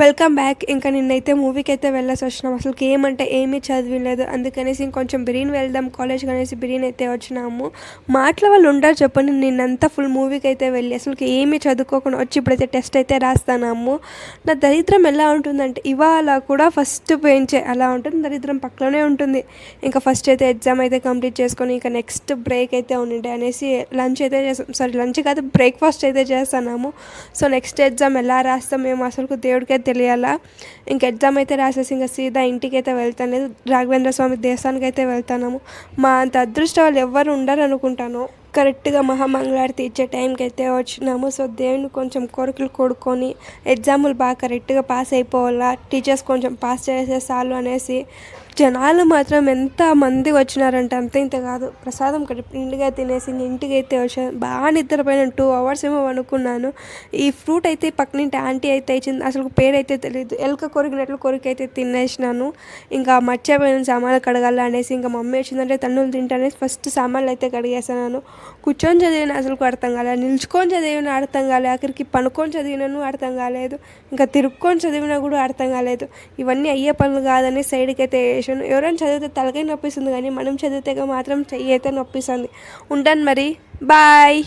Welcome back. ఇంకా నిన్నైతే మూవీకైతే వెళ్ళేసి వచ్చినాం. అసలుకి ఏమంటే ఏమీ చదివిలేదు. అందుకనేసి ఇంకొంచెం బిర్యానీ వెళ్దాం కాలేజ్కి అనేసి బిర్యానీ అయితే వచ్చినాము. మాటల వాళ్ళు ఉంటారు చెప్పండి. నిన్నంతా ఫుల్ మూవీకి అయితే వెళ్ళి అసలుకి ఏమీ చదువుకోకుండా వచ్చి ఇప్పుడైతే టెస్ట్ అయితే రాస్తానాము. నా దరిద్రం ఎలా ఉంటుందంటే ఇవాళ కూడా ఫస్ట్ బెంచే అలా ఉంటుంది. దరిద్రం పక్కలోనే ఉంటుంది. ఇంకా ఫస్ట్ అయితే ఎగ్జామ్ అయితే కంప్లీట్ చేసుకొని ఇంకా నెక్స్ట్ బ్రేక్ అయితే ఉండే అనేసి లంచ్ అయితే చేస్తాం. లంచ్ కాదు బ్రేక్ఫాస్ట్ అయితే చేస్తున్నాము. సో నెక్స్ట్ ఎగ్జామ్ ఎలా రాస్తాం మేము అసలు దేవుడికే తెలియాలా. ఇంక ఎగ్జామ్ అయితే రాసేసి ఇంకా సీదా ఇంటికి అయితే వెళ్తాను. రాఘవేంద్ర స్వామి దేవస్థానానికి అయితే వెళ్తాము. మా అంత అదృష్టం వాళ్ళు ఎవ్వరు ఉండరు అనుకుంటాను. కరెక్ట్గా మహామంగళారతి ఇచ్చే టైంకి అయితే వచ్చినాము. సో దేవుని కొంచెం కోరికలు కొడుకొని ఎగ్జాములు బాగా కరెక్ట్గా పాస్ అయిపోవాలా, టీచర్స్ కొంచెం పాస్ చేసే చాలు అనేసి. జనాలు మాత్రం ఎంత మంది వచ్చినారంటే అంతే ఇంత కాదు. ప్రసాదం నిండుగా తినేసి ఇంటికి అయితే వచ్చాను. బాగా నిద్రపోయిన 2 hours ఏమో అనుకున్నాను. ఈ ఫ్రూట్ అయితే పక్కనింటి ఆంటీ అయితే ఇచ్చింది. అసలు పేరైతే తెలియదు. ఎలుక కొరికినట్లు కొరికి అయితే తినేసినాను. ఇంకా మర్చిపోయిన సామాన్లు కడగాల అనేసి ఇంకా మమ్మీ వచ్చిందంటే తన్నులు తింటానేసి ఫస్ట్ సామాన్లు అయితే కడిగేసాను. కూర్చొని చదివిన అసలు అర్థం కాలేదు, నిల్చుకొని చదివిన అర్థం కాలేదు, ఆఖరికి పనుకొని చదివినను అర్థం కాలేదు, ఇంకా తిరుక్కొని చదివినా కూడా అర్థం కాలేదు. ఇవన్నీ అయ్యే పనులు కాదని సైడ్కి అయితే వేసాను. ఎవరైనా చదివితే తలకాయ నొప్పిస్తుంది కానీ మనం చదివితే మాత్రం చెయ్యి అయితే నొప్పిస్తుంది. ఉంటాను మరి, బాయ్.